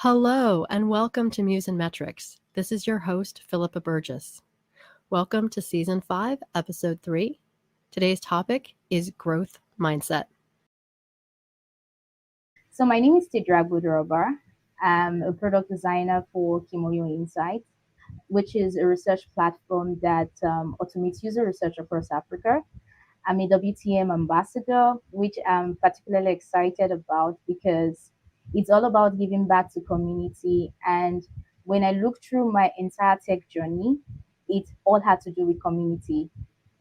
Hello, and welcome to Muse and Metrics. This is your host, Philippa Burgess. Welcome to Season 5, Episode 3. Today's topic is growth mindset. So my name is Oghenetejiri Agbodoroba. I'm a product designer for Kimoyo Insights, which is a research platform that automates user research across Africa. I'm a WTM ambassador, which I'm particularly excited about because it's all about giving back to community. And when I look through my entire tech journey, it all had to do with community.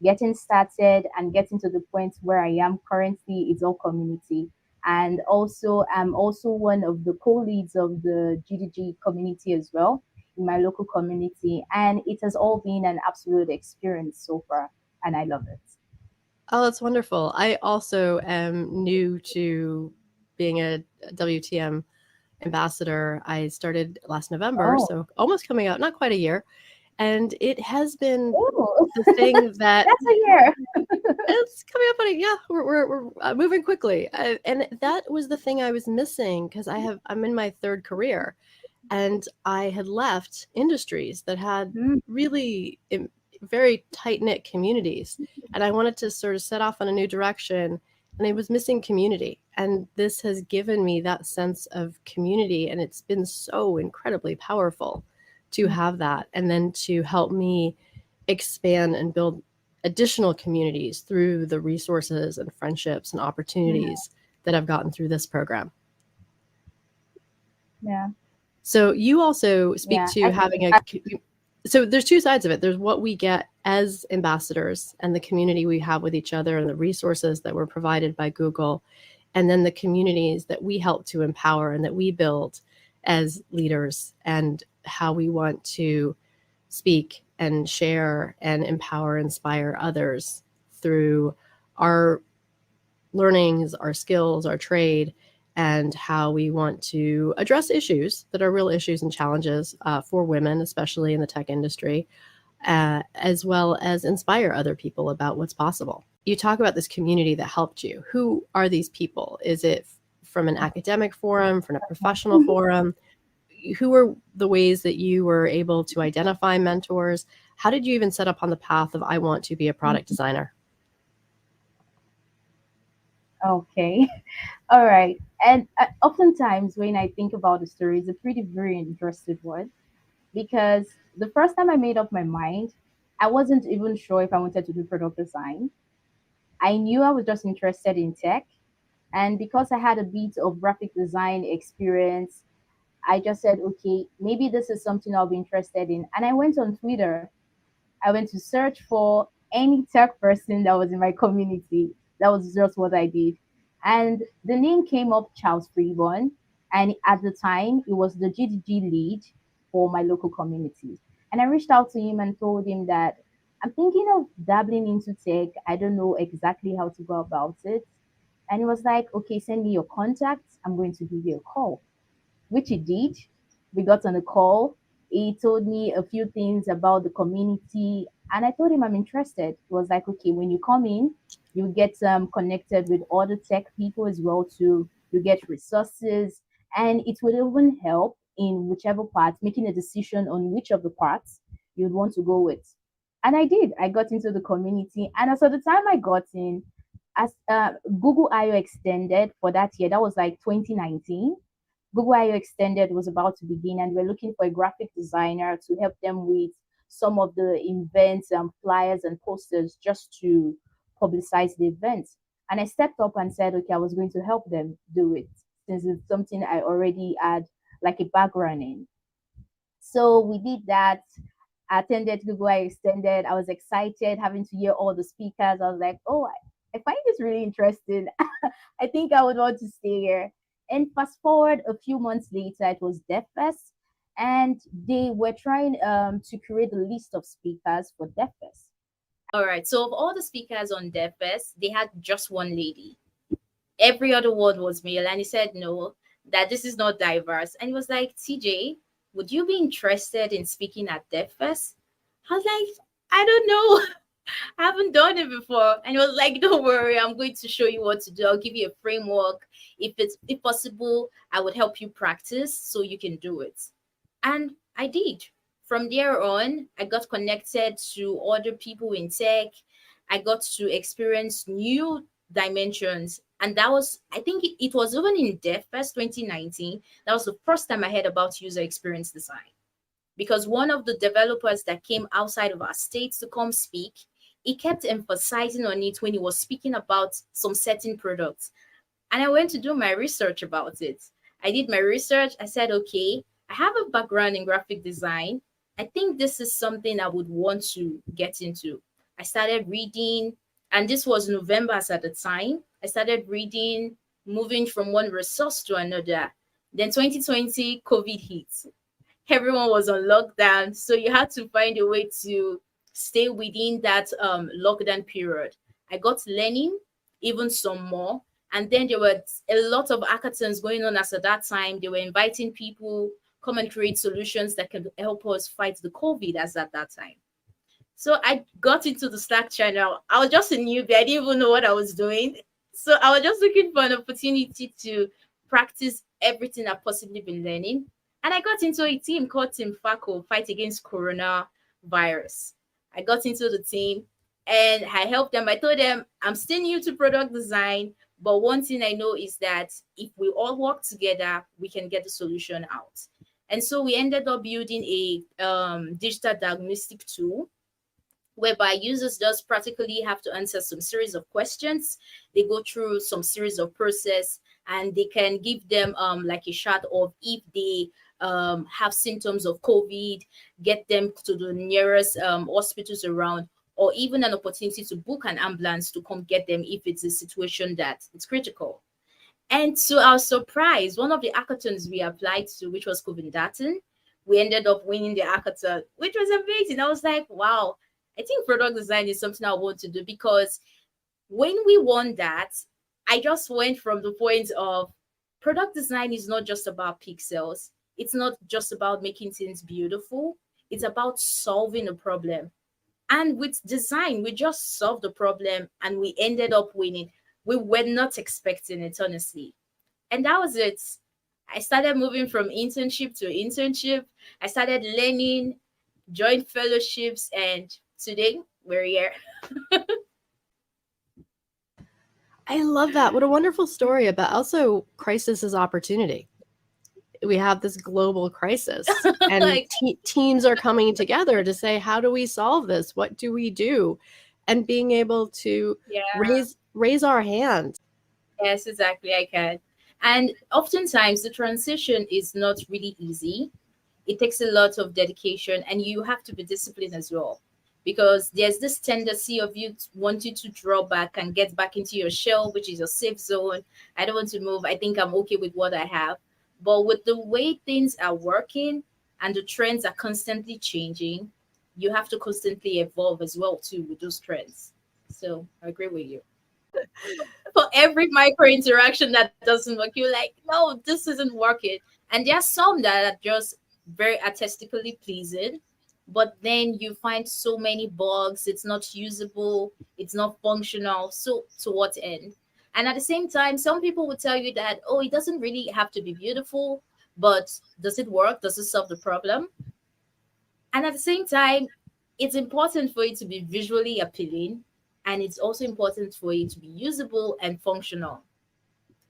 Getting started and getting to the point where I am currently is all community. And also, I'm also one of the co-leads of the GDG community as well in my local community. And it has all been an absolute experience so far, and I love it. Oh, that's wonderful. I also am new to being a WTM ambassador. I started last November, so almost coming out, not quite a year. And it has been the thing that that's a year. It's coming up on it. Yeah, we're moving quickly, and that was the thing I was missing because I'm in my third career, and I had left industries that had really very tight knit communities, and I wanted to sort of set off on a new direction, and I was missing community, and this has given me that sense of community, and it's been so incredibly powerful to have that, and then to help me expand and build additional communities through the resources and friendships and opportunities that I've gotten through this program. Yeah. So you also speak to having so there's two sides of it. There's what we get as ambassadors and the community we have with each other and the resources that were provided by Google, and then the communities that we help to empower and that we build as leaders, and how we want to speak and share and empower, inspire others through our learnings, our skills, our trade, and how we want to address issues that are real issues and challenges for women, especially in the tech industry, as well as inspire other people about what's possible. You talk about this community that helped you. Who are these people? Is it from an academic forum, from a professional forum? Who are the ways that you were able to identify mentors? How did you even set up on the path of I want to be a product designer? Okay. All right. And oftentimes when I think about the story, it's a very interesting one, because the first time I made up my mind, I wasn't even sure if I wanted to do product design. I knew I was just interested in tech. And because I had a bit of graphic design experience, I just said, okay, maybe this is something I'll be interested in. And I went on Twitter. I went to search for any tech person that was in my community. That was just what I did. And the name came up, Charles Freeborn. And at the time, it was the GDG lead for my local community. And I reached out to him and told him that I'm thinking of dabbling into tech. I don't know exactly how to go about it. And he was like, okay, send me your contacts. I'm going to give you a call, which he did. We got on a call. He told me a few things about the community, and I told him I'm interested. He was like, okay, when you come in, you get connected with other tech people as well too. You get resources, and it will even help in whichever part, making a decision on which of the parts you'd want to go with. And I did. I got into the community, and as of the time I got in, as Google I/O extended for that year, that was like 2019. Google I/O Extended was about to begin, and we're looking for a graphic designer to help them with some of the events and flyers and posters just to publicize the events. And I stepped up and said, okay, I was going to help them do it since it's something I already had like a background in. So we did that. I attended Google I/O Extended. I was excited having to hear all the speakers. I was like, oh, I find this really interesting. I think I would want to stay here. And fast forward a few months later, it was DevFest, and they were trying to create a list of speakers for DevFest. All right. So of all the speakers on DevFest, they had just one lady. Every other word was male, and he said no, that this is not diverse. And he was like, TJ, would you be interested in speaking at DevFest? I was like, I don't know. I haven't done it before. And he was like, don't worry, I'm going to show you what to do. I'll give you a framework. If possible, I would help you practice so you can do it. And I did. From there on, I got connected to other people in tech. I got to experience new dimensions. And that was, I think it was even in DevFest 2019. That was the first time I heard about user experience design, because one of the developers that came outside of our states to come speak, he kept emphasizing on it when he was speaking about some certain products. And I went to do my research about it. I did my research. I said, okay, I have a background in graphic design. I think this is something I would want to get into. I started reading, and this was November at the time. I started reading, moving from one resource to another. Then 2020, COVID hit. Everyone was on lockdown, so you had to find a way to stay within that lockdown period. I got learning even some more, and then there were a lot of hackathons going on as at that time. They were inviting people come and create solutions that can help us fight the COVID as at that time. So I got into the Slack channel. I was just a newbie. I didn't even know what I was doing. So I was just looking for an opportunity to practice everything I've possibly been learning. And I got into a team called Team FACO, Fight Against Coronavirus. I got into the team and I helped them. I told them I'm still new to product design, but one thing I know is that if we all work together, we can get the solution out. And so we ended up building a digital diagnostic tool whereby users just practically have to answer some series of questions. They go through some series of process, and they can give them like a shot of if they have symptoms of COVID, get them to the nearest hospitals around, or even an opportunity to book an ambulance to come get them if it's a situation that it's critical. And to our surprise, one of the hackathons we applied to, which was COVID-19, we ended up winning the hackathon, which was amazing. I was like, wow, I think product design is something I want to do, because when we won that, I just went from the point of product design is not just about pixels. It's not just about making things beautiful. It's about solving a problem. And with design, we just solved the problem and we ended up winning. We were not expecting it, honestly. And that was it. I started moving from internship to internship. I started learning, joined fellowships, and today we're here. I love that. What a wonderful story about also crisis as opportunity. We have this global crisis and teams are coming together to say, how do we solve this? What do we do? And being able to raise our hand. Yes, exactly. I can. And oftentimes the transition is not really easy. It takes a lot of dedication, and you have to be disciplined as well, because there's this tendency of you wanting to draw back and get back into your shell, which is your safe zone. I don't want to move. I think I'm okay with what I have. But with the way things are working and the trends are constantly changing, you have to constantly evolve as well too with those trends. So I agree with you. For every micro interaction that doesn't work, you're like, no, this isn't working. And there are some that are just very artistically pleasing, but then you find so many bugs, it's not usable, it's not functional. So to what end? And at the same time, some people will tell you that, oh, it doesn't really have to be beautiful, but does it work? Does it solve the problem? And at the same time, it's important for it to be visually appealing, and it's also important for it to be usable and functional.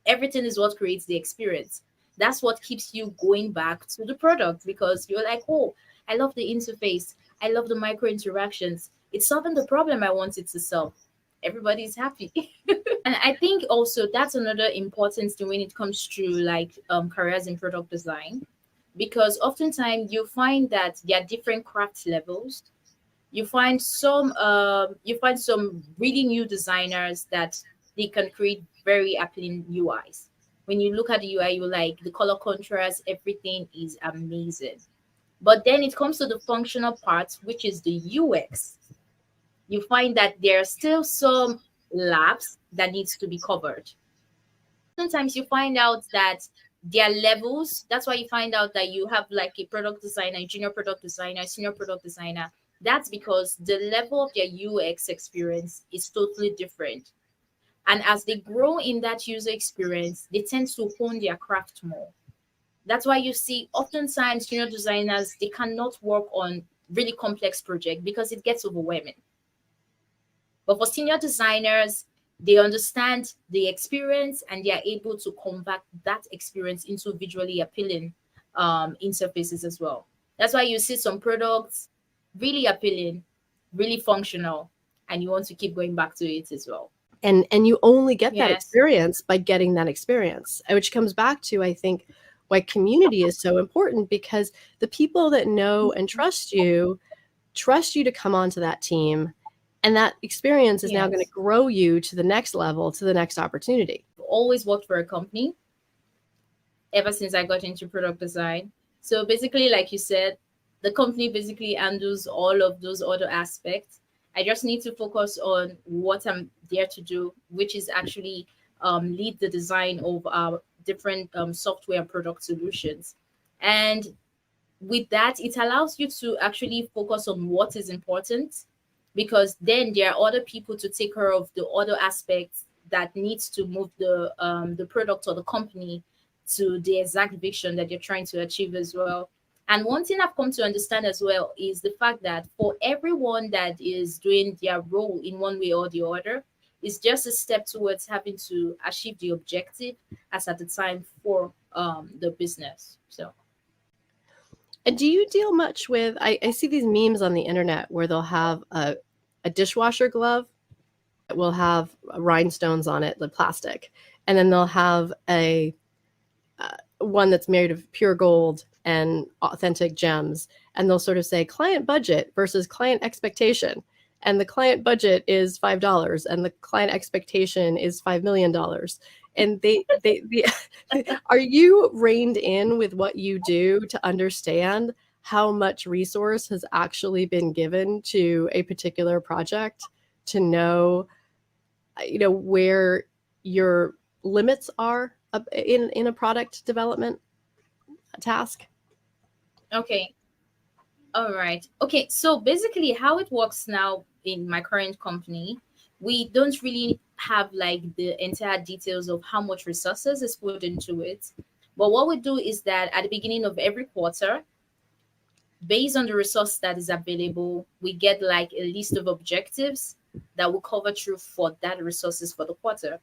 Everything is what creates the experience. That's what keeps you going back to the product, because you're like, oh, I love the interface. I love the micro interactions. It's solving the problem I wanted to solve. Everybody's happy. And I think also that's another important thing when it comes to like careers in product design, because oftentimes you find that there are different craft levels. You find some really new designers that they can create very appealing UIs. When you look at the UI, you like the color contrast, everything is amazing. But then it comes to the functional part, which is the UX. You find that there are still some labs that needs to be covered. Sometimes you find out that there are levels. That's why you find out that you have like a product designer, a junior product designer, senior product designer. That's because the level of their UX experience is totally different. And as they grow in that user experience, they tend to hone their craft more. That's why you see oftentimes junior designers, they cannot work on really complex projects because it gets overwhelming. But for senior designers, they understand the experience and they are able to convert that experience into visually appealing interfaces as well. That's why you see some products really appealing, really functional, and you want to keep going back to it as well. And you only get that Yes. experience by getting that experience, which comes back to, I think, why community is so important, because the people that know and trust you to come onto that team, and that experience is now going to Yes. grow you to the next level, to the next opportunity. I've always worked for a company ever since I got into product design. So basically, like you said, the company basically handles all of those other aspects. I just need to focus on what I'm there to do, which is actually lead the design of our different software and product solutions. And with that, it allows you to actually focus on what is important, because then there are other people to take care of the other aspects that needs to move the product or the company to the exact vision that you're trying to achieve as well. And one thing I've come to understand as well is the fact that for everyone that is doing their role in one way or the other, it's just a step towards having to achieve the objective as at the time for the business. So And do you deal much with, I see these memes on the internet where they'll have a dishwasher glove that will have rhinestones on it, like plastic, and then they'll have a one that's made of pure gold and authentic gems, and they'll sort of say client budget versus client expectation, and the client budget is $5 and the client expectation is $5 million. And they are you reined in with what you do to understand how much resource has actually been given to a particular project, to know where your limits are in a product development task? okay. All right. Okay. So basically, how it works now in my current company, we don't really have like the entire details of how much resources is put into it. But what we do is that at the beginning of every quarter, based on the resource that is available, we get like a list of objectives that will cover through for that resources for the quarter.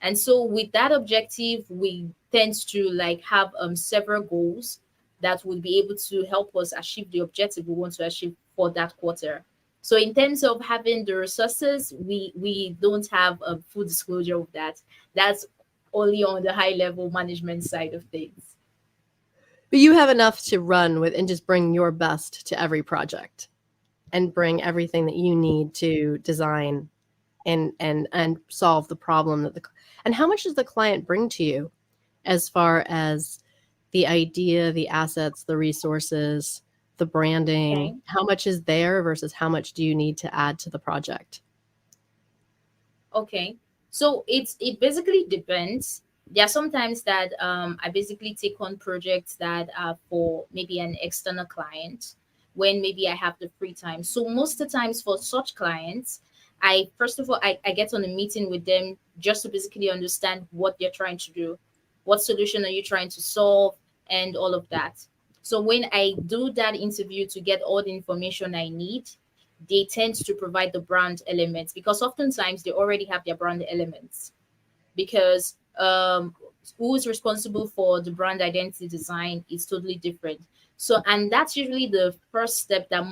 And so with that objective, we tend to like have several goals that would be able to help us achieve the objective we want to achieve for that quarter. So in terms of having the resources, we don't have a full disclosure of that. That's only on the high level management side of things. But you have enough to run with and just bring your best to every project and bring everything that you need to design and solve the problem and how much does the client bring to you as far as the idea, the assets, the resources, the branding? Okay. How much is there versus how much do you need to add to the project? Okay. So it basically depends. There are sometimes that I basically take on projects that are for maybe an external client when maybe I have the free time. So most of the times for such clients, I first of all I get on a meeting with them just to basically understand what they're trying to do, what solution are you trying to solve, and all of that. So when I do that interview to get all the information I need, they tend to provide the brand elements because oftentimes they already have their brand elements because who is responsible for the brand identity design is totally different. So and that's usually the first step that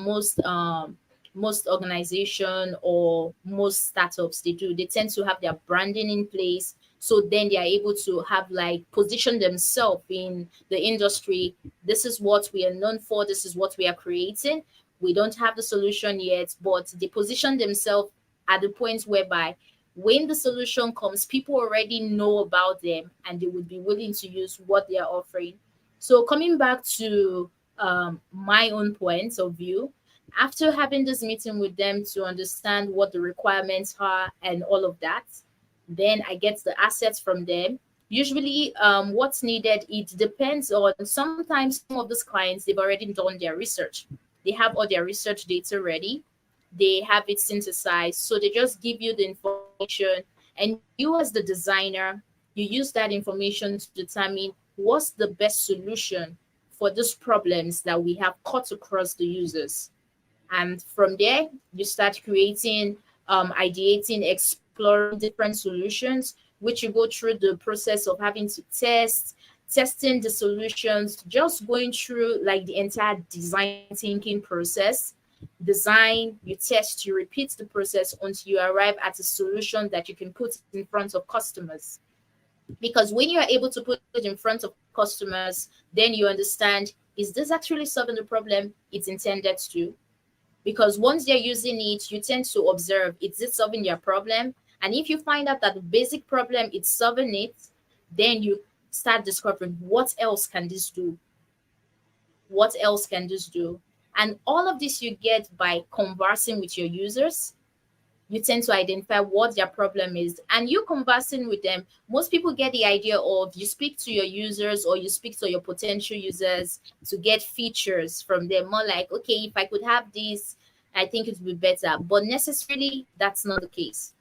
most organization or most startups they do. They tend to have their branding in place, so then they are able to have like position themselves in the industry. This is what we are known for, this is what we are creating. We don't have the solution yet, but they position themselves at the point whereby when the solution comes, people already know about them and they would be willing to use what they are offering. So coming back to my own points of view, after having this meeting with them to understand what the requirements are and all of that, then I get the assets from them. Usually, what's needed, it depends on sometimes some of these clients, they've already done their research. They have all their research data ready. They have it synthesized. So they just give you the information. And you, as the designer, you use that information to determine what's the best solution for those problems that we have cut across the users. And from there, you start creating, ideating, exploring different solutions, which you go through the process of having to testing the solutions, just going through like the entire design thinking process. Design, you test, you repeat the process until you arrive at a solution that you can put in front of customers. Because when you are able to put it in front of customers, then you understand, is this actually solving the problem it's intended to? Because once they're using it, you tend to observe, is it solving their problem? And if you find out that the basic problem is solving it, then you start discovering, what else can this do? What else can this do? And all of this you get by conversing with your users. You tend to identify what their problem is, and you conversing with them. Most people get the idea of, you speak to your users or you speak to your potential users to get features from them, more like, okay, if I could have this, I think it would be better. But necessarily that's not the case,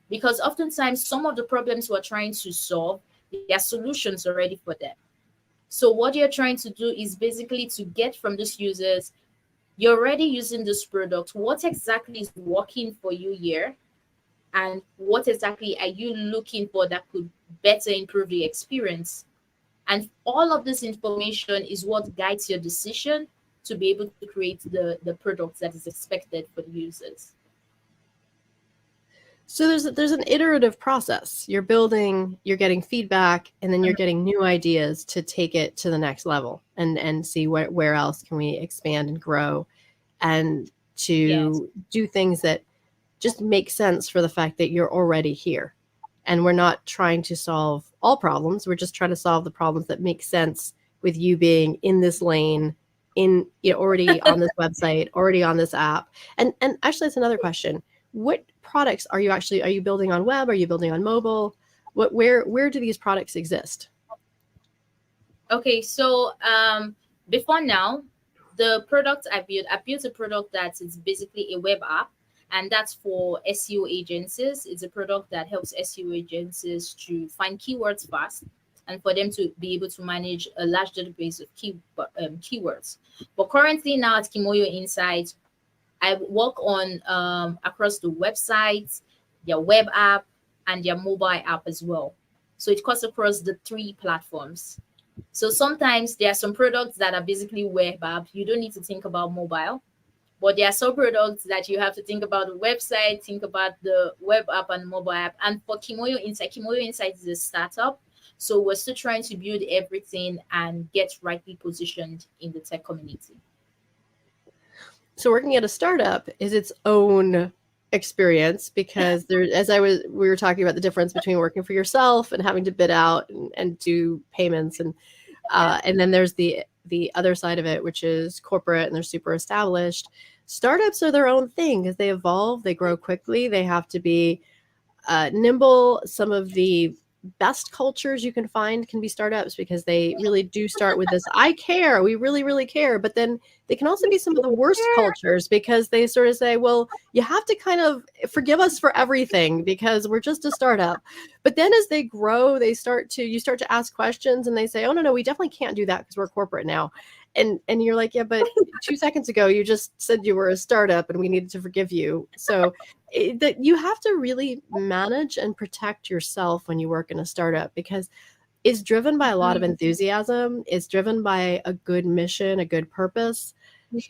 because oftentimes some of the problems we're trying to solve, there are solutions already for them. So what you're trying to do is basically to get from these users, you're already using this product, what exactly is working for you here, and what exactly are you looking for that could better improve the experience. And all of this information is what guides your decision to be able to create the product that is expected for the users. So there's an iterative process. You're building, you're getting feedback, and then you're getting new ideas to take it to the next level and see where else can we expand and grow, and to do things that just make sense for the fact that you're already here. And we're not trying to solve all problems. We're just trying to solve the problems that make sense with you being in this lane, already on this website, already on this app. And actually, that's another question. What products are you building on web? Are you building on mobile? Where do these products exist? Okay, so before now, the product I built a product that is basically a web app, and that's for SEO agencies. It's a product that helps SEO agencies to find keywords fast and for them to be able to manage a large database of keywords. But currently now at Kimoyo Insights, I work on across the websites, their web app, and their mobile app as well. So it cuts across the 3 platforms. So sometimes there are some products that are basically web app. You don't need to think about mobile. But there are some products that you have to think about the website, think about the web app and mobile app. And for Kimoyo Insight is a startup. So we're still trying to build everything and get rightly positioned in the tech community. So working at a startup is its own experience, because we were talking about the difference between working for yourself and having to bid out and do payments, and then there's the other side of it, which is corporate, and they're super established. Startups are their own thing because they evolve, they grow quickly, they have to be nimble. Some of the best cultures you can find can be startups because they really do start with this, I care, we really, really care. But then they can also be some of the worst cultures because they sort of say, well, you have to kind of forgive us for everything because we're just a startup. But then as they grow, you start to ask questions, and they say, oh, no, we definitely can't do that because we're corporate now. And you're like, yeah, but 2 seconds ago, you just said you were a startup and we needed to forgive you. So that you have to really manage and protect yourself when you work in a startup, because it's driven by a lot of enthusiasm. It's driven by a good mission, a good purpose.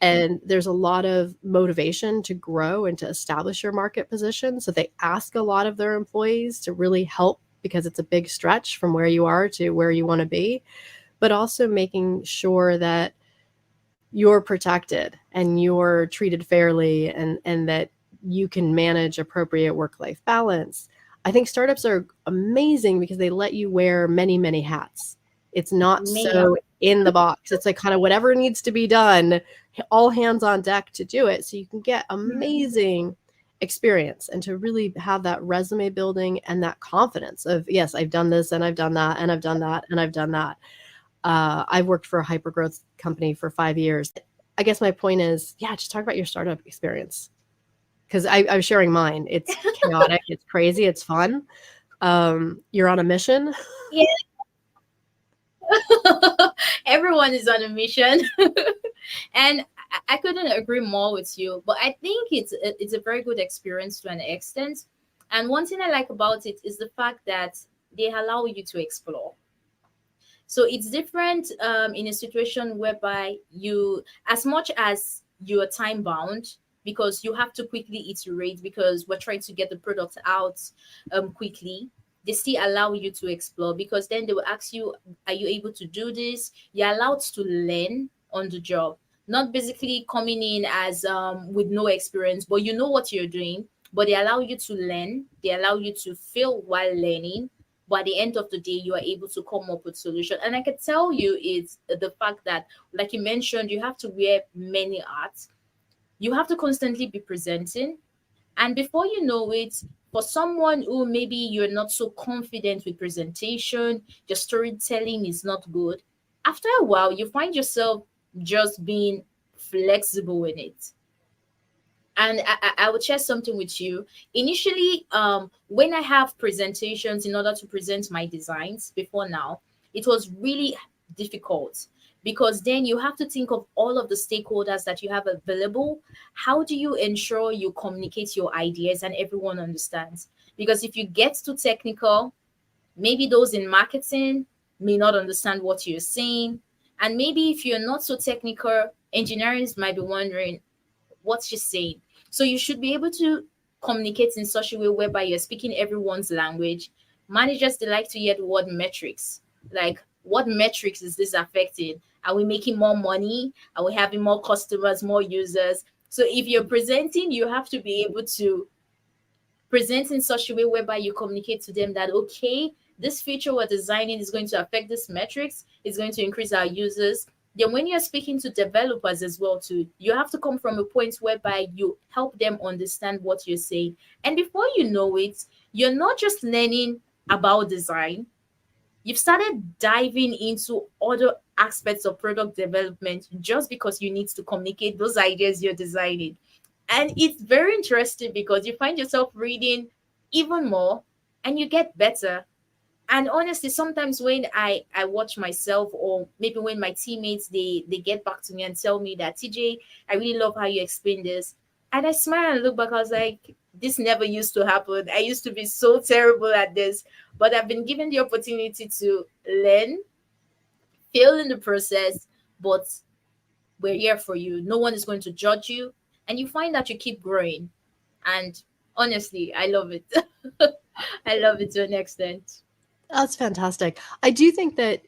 And there's a lot of motivation to grow and to establish your market position. So they ask a lot of their employees to really help, because it's a big stretch from where you are to where you want to be, but also making sure that you're protected and you're treated fairly, and that you can manage appropriate work-life balance. I think startups are amazing because they let you wear many, many hats. It's not so in the box. It's like kind of whatever needs to be done, all hands on deck to do it. So you can get amazing experience and to really have that resume building and that confidence of, yes, I've done this and I've done that and I've done that and I've done that. I've worked for a hypergrowth company for 5 years. I guess my point is, yeah, just talk about your startup experience. Because I'm sharing mine. It's chaotic, it's crazy, it's fun. You're on a mission. Yeah. Everyone is on a mission. And I couldn't agree more with you. But I think it's a very good experience to an extent. And one thing I like about it is the fact that they allow you to explore. So it's different in a situation whereby you, as much as you are time bound, because you have to quickly iterate because we're trying to get the product out quickly. They still allow you to explore because then they will ask you, are you able to do this? You're allowed to learn on the job, not basically coming in as with no experience, but you know what you're doing. But they allow you to learn, they allow you to fail while learning, but at the end of the day you are able to come up with solution. And I can tell you it's the fact that, like you mentioned, you have to wear many hats. You have to constantly be presenting, and before you know it, for someone who maybe you're not so confident with presentation, your storytelling is not good, after a while you find yourself just being flexible in it. And I would share something with you. Initially, when I have presentations in order to present my designs before now, it was really difficult because then you have to think of all of the stakeholders that you have available. How do you ensure you communicate your ideas and everyone understands? Because if you get too technical, maybe those in marketing may not understand what you're saying. And maybe if you're not so technical, engineering might be wondering, what she's saying. So you should be able to communicate in such a way whereby you're speaking everyone's language. Managers, they like to hear the word metrics. Like, what metrics is this affecting? Are we making more money? Are we having more customers, more users? So if you're presenting, you have to be able to present in such a way whereby you communicate to them that, okay, this feature we're designing is going to affect this metrics, it's going to increase our users. Then when you're speaking to developers as well too, you have to come from a point whereby you help them understand what you're saying. And before you know it, you're not just learning about design, you've started diving into other aspects of product development just because you need to communicate those ideas you're designing. And it's very interesting because you find yourself reading even more and you get better. And honestly, sometimes when I watch myself, or maybe when my teammates, they get back to me and tell me that, TJ, I really love how you explain this, and I smile and look back, I was like, this never used to happen. I used to be so terrible at this, but I've been given the opportunity to learn, fail in the process, but we're here for you. No one is going to judge you, and you find that you keep growing. And honestly, I love it. I love it to an extent. That's fantastic. I do think that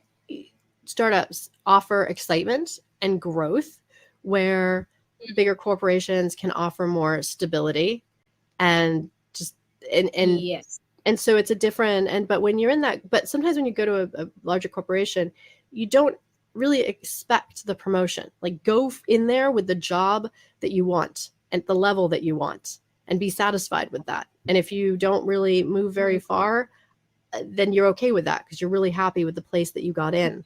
startups offer excitement and growth where bigger corporations can offer more stability and just and Yes. and so it's a different, but when you're in that, but sometimes when you go to a larger corporation, you don't really expect the promotion. Like, go in there with the job that you want at the level that you want and be satisfied with that. And if you don't really move very far, then you're okay with that because you're really happy with the place that you got in.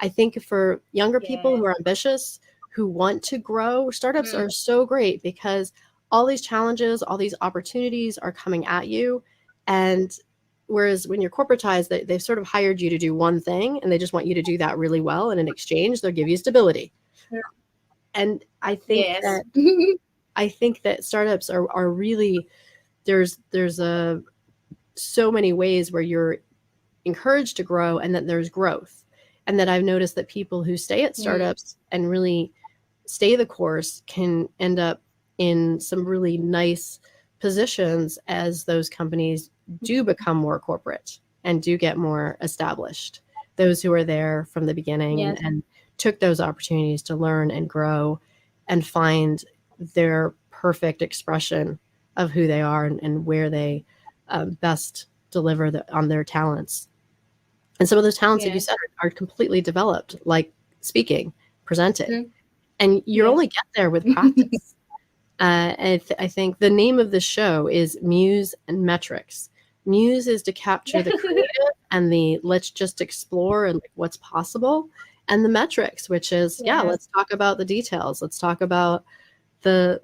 I think for younger people who are ambitious, who want to grow, startups are so great because all these challenges, all these opportunities are coming at you. And whereas when you're corporatized, they've sort of hired you to do one thing and they just want you to do that really well. And in exchange, they'll give you stability. And I think that startups are really, there's so many ways where you're encouraged to grow and that there's growth. And that I've noticed that people who stay at startups and really stay the course can end up in some really nice positions as those companies do become more corporate and do get more established. Those who are there from the beginning and took those opportunities to learn and grow and find their perfect expression of who they are and where they best deliver on their talents. And some of those talents, like you said, are completely developed, like speaking, presenting. And you only get there with practice. I think the name of the show is Muse and Metrics. Muse is to capture the creative and the let's just explore and what's possible. and the metrics, which is, let's talk about the details. Let's talk about the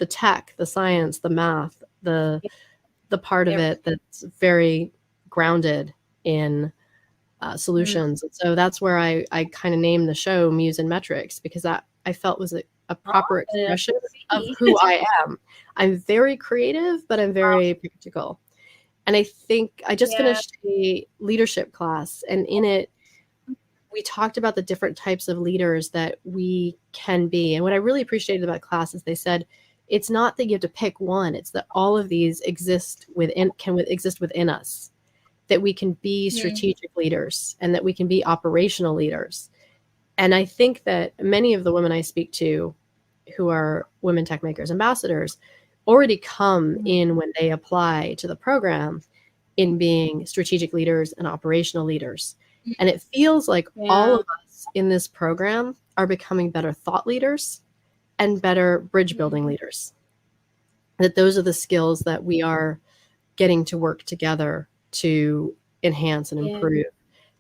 tech, the science, the math, the part of it that's very grounded in solutions. And so that's where I kind of named the show Muse and Metrics, because that I felt was a proper expression of who I am. I'm very creative, but I'm very practical. And I think I just finished a leadership class, and in it, we talked about the different types of leaders that we can be. And what I really appreciated about class is they said, it's not that you have to pick one, it's that all of these can exist within us, that we can be strategic leaders and that we can be operational leaders. And I think that many of the women I speak to who are women tech makers ambassadors already come in when they apply to the program in being strategic leaders and operational leaders. And it feels like all of us in this program are becoming better thought leaders and better bridge building leaders. That those are the skills that we are getting to work together to enhance and improve.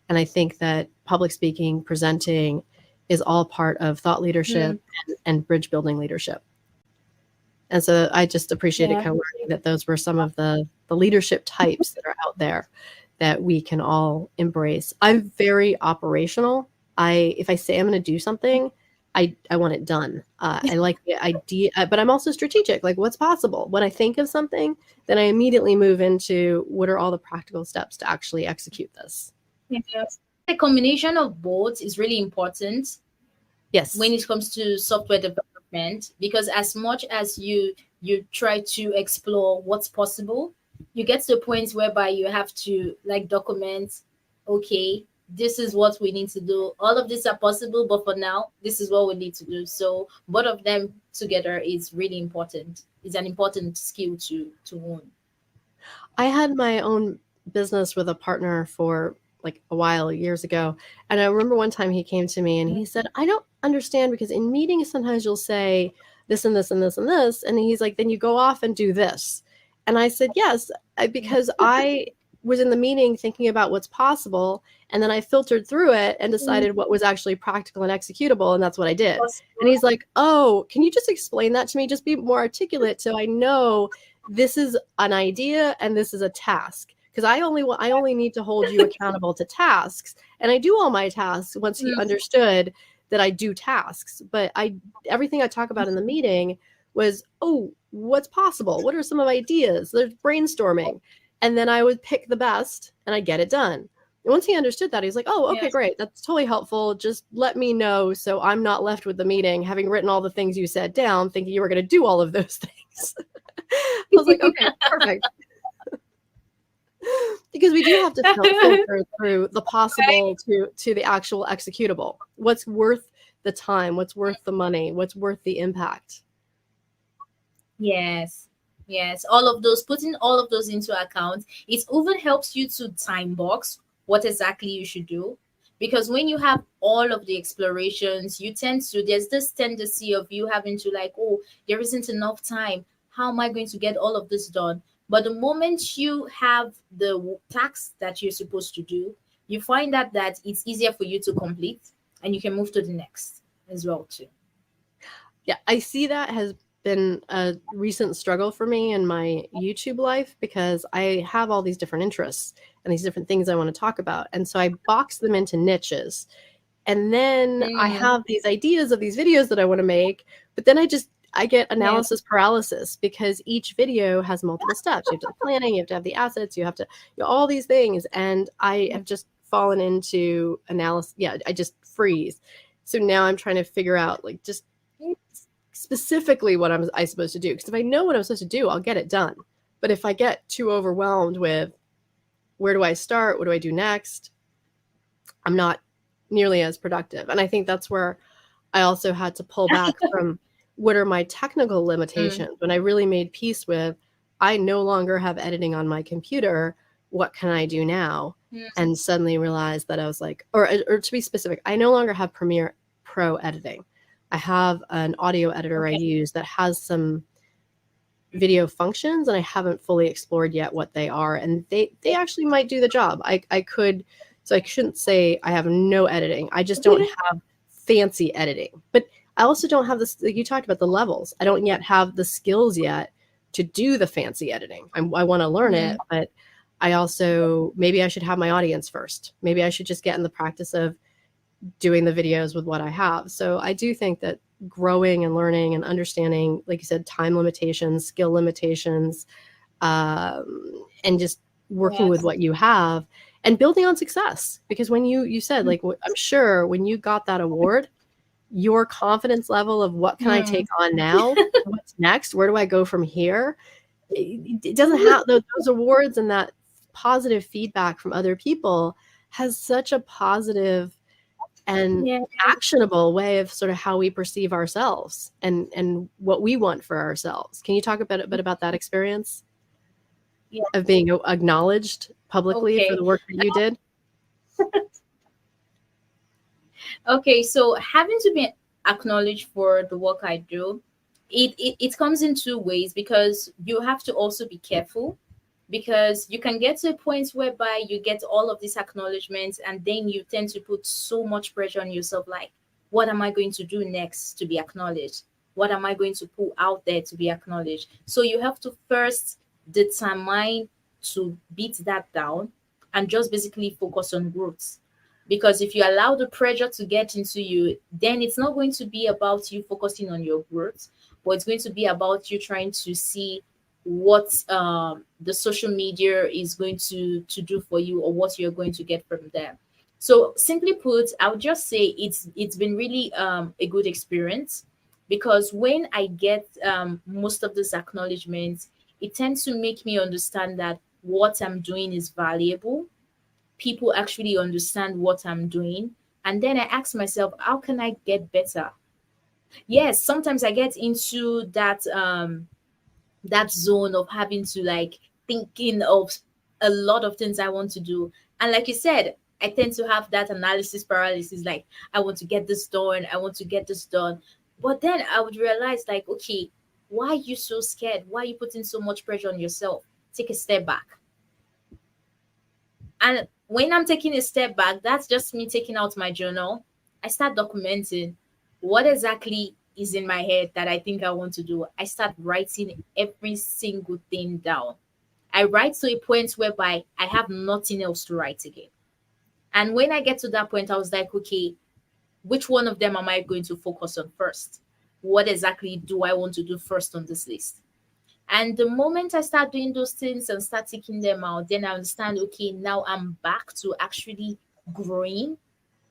And I think that public speaking, presenting is all part of thought leadership and bridge building leadership. And so I just appreciated kind of learning that those were some of the leadership types that are out there that we can all embrace. I'm very operational. If I say I'm going to do something, I want it done. I like the idea, but I'm also strategic. Like, what's possible? When I think of something, then I immediately move into what are all the practical steps to actually execute this. Yes. The combination of both is really important. Yes. When it comes to software development, because as much as you try to explore what's possible, you get to a point whereby you have to like document, okay, this is what we need to do. All of these are possible, but for now, this is what we need to do. So both of them together is really important. It's an important skill to own. I had my own business with a partner for like a while, years ago. And I remember one time he came to me and he said, I don't understand, because in meetings, sometimes you'll say this and this and this and this. And he's like, then you go off and do this. And I said, yes, because I was in the meeting thinking about what's possible. And then I filtered through it and decided what was actually practical and executable. And that's what I did. And he's like, oh, can you just explain that to me? Just be more articulate so I know this is an idea and this is a task. Because I only need to hold you accountable to tasks. And I do all my tasks once he understood that I do tasks. But everything I talk about in the meeting was, oh, what's possible? What are some of ideas? There's brainstorming. And then I would pick the best and I'd get it done. And once he understood that, he's like, oh, okay, great. That's totally helpful. Just let me know so I'm not left with the meeting having written all the things you said down, thinking you were going to do all of those things. I was like, okay, perfect. Because we do have to filter through the possible to the actual executable. What's worth the time? What's worth the money? What's worth the impact? Yes. All of those, putting all of those into account, it even helps you to time box what exactly you should do. Because when you have all of the explorations, there's this tendency of you having to like, oh, there isn't enough time. How am I going to get all of this done? But the moment you have the tasks that you're supposed to do, you find that it's easier for you to complete and you can move to the next as well too. Yeah, I see that has been a recent struggle for me in my YouTube life, because I have all these different interests and these different things I want to talk about. And so I box them into niches. And then I have these ideas of these videos that I want to make, but then I get analysis paralysis, because each video has multiple steps. You have to have planning, you have to have the assets, you have to, all these things. And I have just fallen into analysis. Yeah, I just freeze. So now I'm trying to figure out like just specifically what I'm supposed to do. Because if I know what I'm supposed to do, I'll get it done. But if I get too overwhelmed with where do I start? What do I do next? I'm not nearly as productive. And I think that's where I also had to pull back from what are my technical limitations. When I really made peace with, I no longer have editing on my computer. What can I do now? And suddenly realized that I was like, or to be specific, I no longer have Premiere Pro editing. I have an audio editor I use that has some video functions, and I haven't fully explored yet what they are. And they actually might do the job. I could So I shouldn't say I have no editing. I just don't have fancy editing. But I also don't have this, like you talked about the levels. I don't yet have the skills yet to do the fancy editing. I want to learn it, but I also, maybe I should have my audience first. Maybe I should just get in the practice of doing the videos with what I have. So I do think that growing and learning and understanding, like you said, time limitations, skill limitations, and just working with what you have and building on success. Because when you said, like, I'm sure when you got that award, your confidence level of what can I take on now? What's next? Where do I go from here? It doesn't have those awards, and that positive feedback from other people has such a positive and actionable way of sort of how we perceive ourselves and what we want for ourselves. Can you talk a bit about that experience of being acknowledged publicly for the work that you did? Okay, so having to be acknowledged for the work I do, it comes in two ways, because you have to also be careful, because you can get to a point whereby you get all of these acknowledgments and then you tend to put so much pressure on yourself, like, what am I going to do next to be acknowledged? What am I going to put out there to be acknowledged? So you have to first determine to beat that down and just basically focus on growth. Because if you allow the pressure to get into you, then it's not going to be about you focusing on your growth, but it's going to be about you trying to see what the social media is going to do for you, or what you're going to get from them. So simply put, I would just say it's been really a good experience, because when I get most of these acknowledgments, it tends to make me understand that what I'm doing is valuable. People actually understand what I'm doing. And then I ask myself, how can I get better? Yes, sometimes I get into that zone of having to, like, thinking of a lot of things I want to do. And like you said, I tend to have that analysis paralysis, like, I want to get this done, I want to get this done. But then I would realize, like, okay, why are you so scared? Why are you putting so much pressure on yourself? Take a step back. And when I'm taking a step back, that's just me taking out my journal. I start documenting what exactly is in my head that I think I want to do. I start writing every single thing down. I write to a point whereby I have nothing else to write again. And when I get to that point, I was like, okay, which one of them am I going to focus on first? What exactly do I want to do first on this list? And the moment I start doing those things and start taking them out, then I understand, okay, now I'm back to actually growing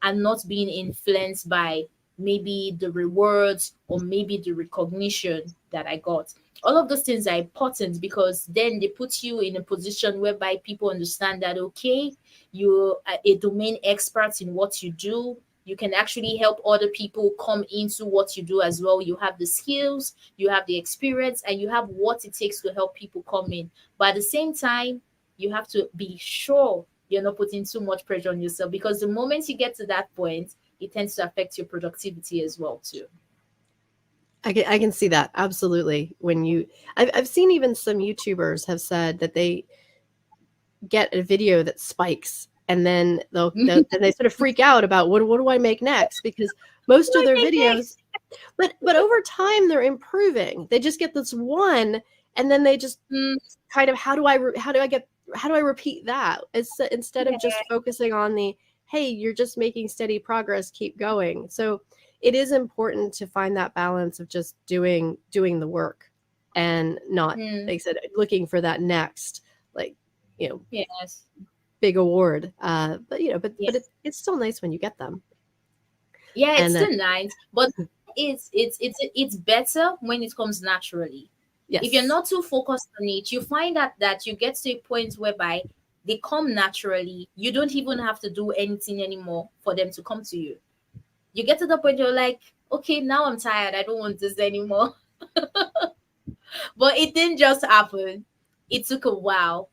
and not being influenced by maybe the rewards or maybe the recognition that I got. All of those things are important, because then they put you in a position whereby people understand that, okay, you're a domain expert in what you do. You can actually help other people come into what you do as well. You have the skills, you have the experience, and you have what it takes to help people come in. But at the same time, you have to be sure you're not putting too much pressure on yourself, because the moment you get to that point, it tends to affect your productivity as well too. I can see that, absolutely. I've seen even some YouTubers have said that they get a video that spikes, and then then they sort of freak out about what do I make next, because most of their videos, but over time they're improving. They just get this one, and then they just kind of how do I repeat that? Instead of just focusing on the, hey, you're just making steady progress, keep going. So it is important to find that balance of just doing the work and not, like I said, looking for that next, like, big award. But it's still nice when you get them. Yeah, it's still nice, but it's better when it comes naturally. Yes. If you're not too focused on it, you find that you get to a point whereby they come naturally. You don't even have to do anything anymore for them to come to you. You get to the point you're like, okay, now I'm tired. I don't want this anymore. But it didn't just happen. It took a while.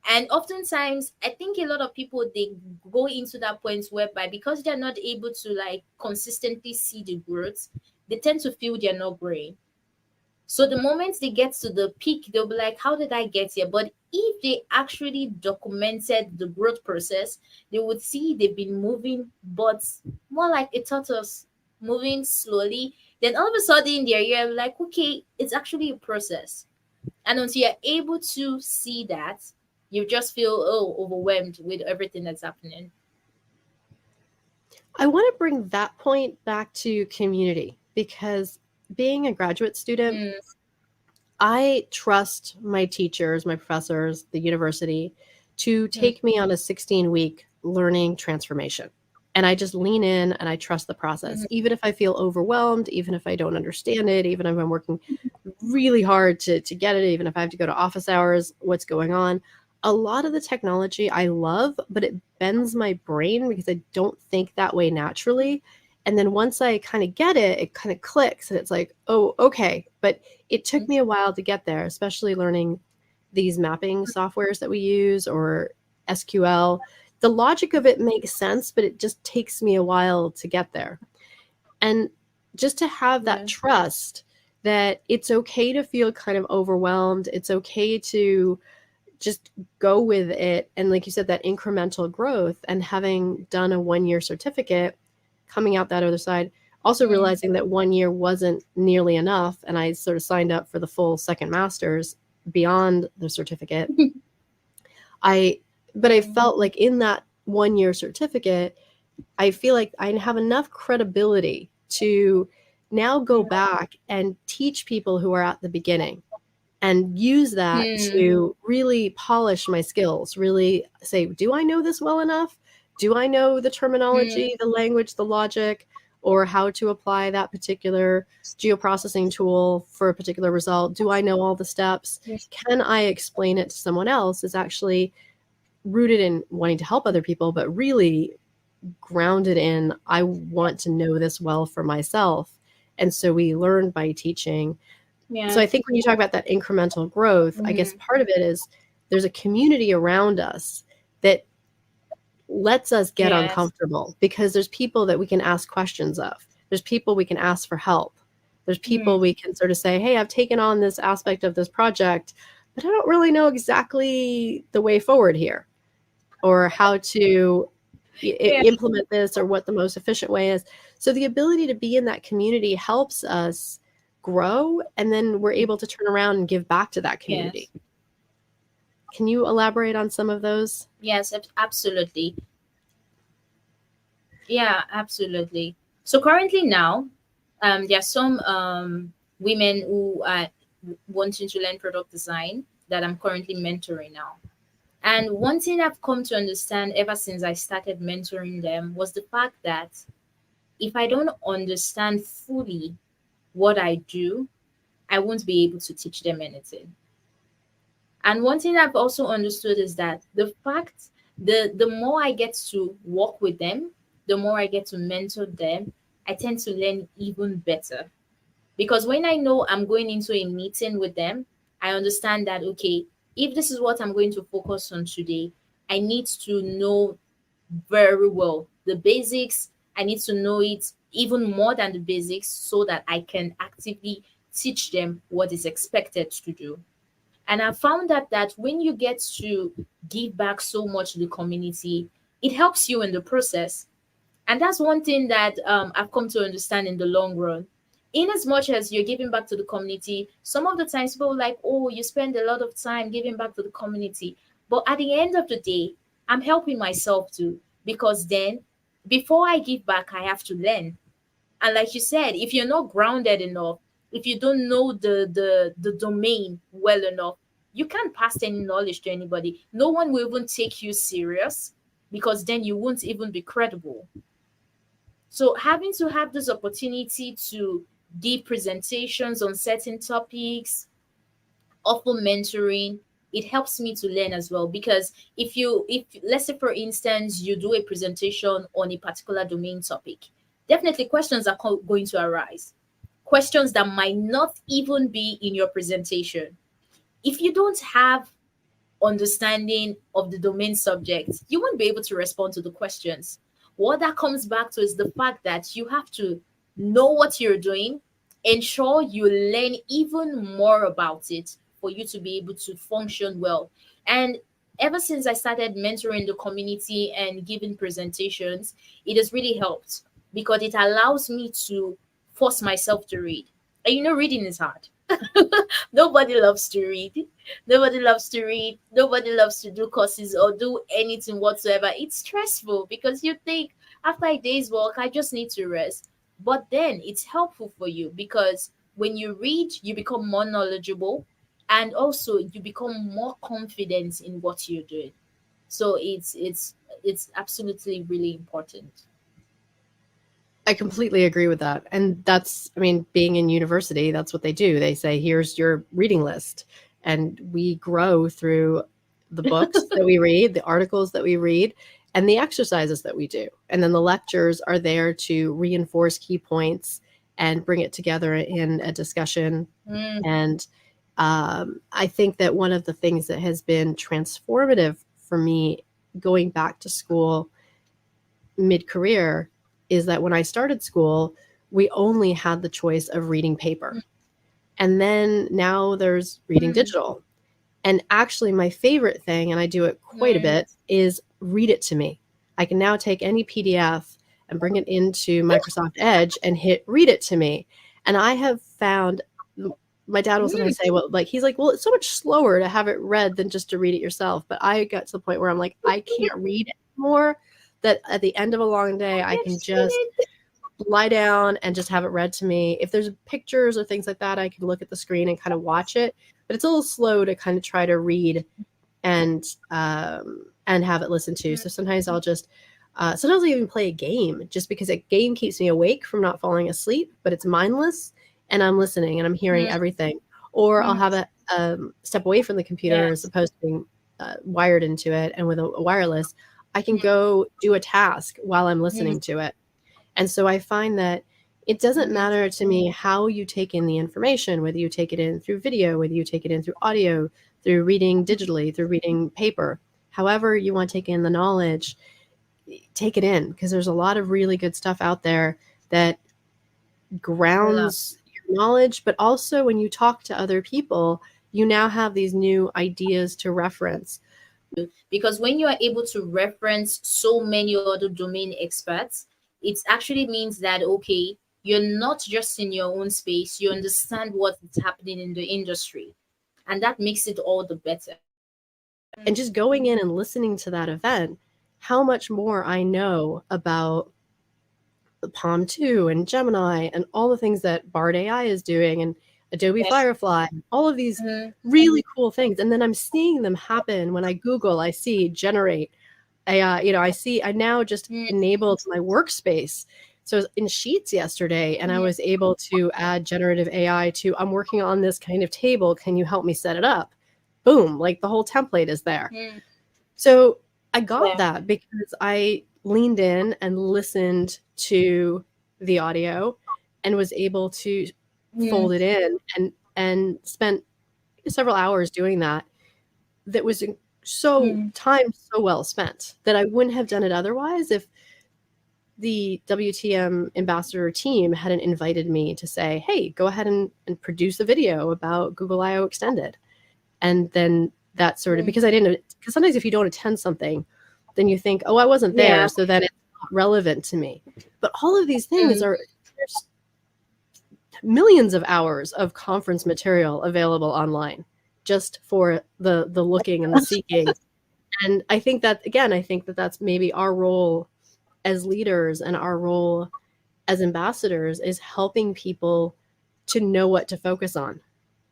And oftentimes, I think a lot of people, they go into that point whereby, because they're not able to, like, consistently see the growth, they tend to feel they're not growing. So the moment they get to the peak, they'll be like, how did I get here? But if they actually documented the growth process, they would see they've been moving, but more like a tortoise, moving slowly. Then all of a sudden, you're like, okay, it's actually a process. And until you're able to see that, you just feel, oh, overwhelmed with everything that's happening. I want to bring that point back to community because being a graduate student, Mm, I trust my teachers, my professors, the university to mm, take me on a 16-week learning transformation. And I just lean in and I trust the process. mm, Even if I feel overwhelmed, even if I don't understand it, even if I'm working really hard to get it, even if I have to go to office hours, what's going on. A lot of the technology I love, but it bends my brain because I don't think that way naturally. And then once I kind of get it, it kind of clicks and it's like, oh, okay. But it took mm, me a while to get there, especially learning these mapping softwares that we use or SQL. The logic of it makes sense, but it just takes me a while to get there. And just to have that yeah. trust that it's okay to feel kind of overwhelmed, it's okay to just go with it. And like you said, that incremental growth and having done a 1 year certificate, coming out that other side, also Mm, realizing that 1 year wasn't nearly enough. And I sort of signed up for the full second master's beyond the certificate. I, but I mm, felt like in that 1 year certificate, I feel like I have enough credibility to now go mm, back and teach people who are at the beginning and use that mm, to really polish my skills, really say, do I know this well enough? Do I know the mm, terminology, the language, the logic, or how to apply that particular geoprocessing tool for a particular result? Do I know all the steps? mm. Can I explain it to someone else? Is actually rooted in wanting to help other people, but really grounded in I want to know this well for myself. And so we learn by teaching. So I Yes. think when you talk about that incremental growth, I guess Mm, part of it is there's a community around us that lets us get yes. uncomfortable because there's people that we can ask questions of. There's people we can ask for help. There's people Mm, we can sort of say, hey, I've taken on this aspect of this project, but I don't really know exactly the way forward here or how to yeah. implement this or what the most efficient way is. So the ability to be in that community helps us grow, and then we're able to turn around and give back to that community. Yes. Can you elaborate on some of those? Yes, absolutely. Yeah, absolutely. So currently now, there are some women who are wanting to learn product design that I'm currently mentoring now. And one thing I've come to understand ever since I started mentoring them was the fact that if I don't understand fully what I do, I won't be able to teach them anything. And one thing I've also understood is that the more I get to work with them, the more I get to mentor them, I tend to learn even better. Because when I know I'm going into a meeting with them, I understand that okay, if this is what I'm going to focus on today, I need to know very well the basics. I need to know it even more than the basics so that I can actively teach them what is expected to do. And I found that when you get to give back so much to the community, it helps you in the process. And that's one thing that I've come to understand in the long run. In as much as you're giving back to the community, some of the times people are like, oh, you spend a lot of time giving back to the community. But at the end of the day, I'm helping myself too. Because then, before I give back, I have to learn. And like you said, if you're not grounded enough, if you don't know the domain well enough, you can't pass any knowledge to anybody. No one will even take you serious because then you won't even be credible. So having to have this opportunity to give presentations on certain topics, offer mentoring, it helps me to learn as well. Because if let's say for instance you do a presentation on a particular domain topic, definitely questions are going to arise. Questions that might not even be in your presentation. If you don't have understanding of the domain subject, you won't be able to respond to the questions. What that comes back to is the fact that you have to know what you're doing, ensure you learn even more about it for you to be able to function well. And ever since I started mentoring the community and giving presentations, it has really helped because it allows me to force myself to read. And reading is hard. Nobody loves to read. Nobody loves to read. Nobody loves to do courses or do anything whatsoever. It's stressful because you think after a day's work, I just need to rest. But then it's helpful for you because when you read, you become more knowledgeable and also you become more confident in what you're doing. So it's absolutely really important. I completely agree with that. And that's, I mean, being in university, that's what they do. They say, here's your reading list. And we grow through the books that we read, the articles that we read, and the exercises that we do. And then the lectures are there to reinforce key points and bring it together in a discussion. And I think that one of the things that has been transformative for me going back to school mid-career is that when I started school, we only had the choice of reading paper. And then now there's reading digital. And actually my favorite thing, and I do it quite a bit, is read it to me. I can now take any PDF and bring it into Microsoft Edge and hit read it to me. And I have found, my dad will sometimes say, well, like, he's like, well, it's so much slower to have it read than just to read it yourself. But I got to the point where I'm like, I can't read anymore. That at the end of a long day, I can just lie down and just have it read to me. If there's pictures or things like that, I can look at the screen and kind of watch it. But it's a little slow to kind of try to read and have it listened to. So sometimes I'll just, sometimes I'll even play a game just because a game keeps me awake from not falling asleep, but it's mindless and I'm listening and I'm hearing everything. Or I'll have a step away from the computer as opposed to being wired into it. And with a wireless, I can go do a task while I'm listening to it. And so I find that it doesn't matter to me how you take in the information, whether you take it in through video, whether you take it in through audio, through reading digitally, through reading paper, however you want to take in the knowledge, take it in, because there's a lot of really good stuff out there that grounds your knowledge, but also when you talk to other people, you now have these new ideas to reference. Because when you are able to reference so many other domain experts, it actually means that, okay, you're not just in your own space, you understand what is happening in the industry. And that makes it all the better. And just going in and listening to that event, how much more I know about the Palm 2 and Gemini and all the things that Bard AI is doing and Adobe Firefly, all of these really cool things. And then I'm seeing them happen when I Google, I see generate AI, I now just enabled my workspace. So I was in Sheets yesterday and I was able to add generative AI to, I'm working on this kind of table. Can you help me set it up? Boom, like the whole template is there. So I got that because I leaned in and listened to the audio and was able to fold it in and spent several hours doing that. That was time so well spent that I wouldn't have done it otherwise if the WTM ambassador team hadn't invited me to say, hey, go ahead and produce a video about Google I/O Extended. And then that sort of, because sometimes if you don't attend something, then you think, oh, I wasn't there, so then it's not relevant to me. But all of these things there's millions of hours of conference material available online just for the looking and the seeking. And I think that, again, that's maybe our role as leaders and our role as ambassadors is helping people to know what to focus on.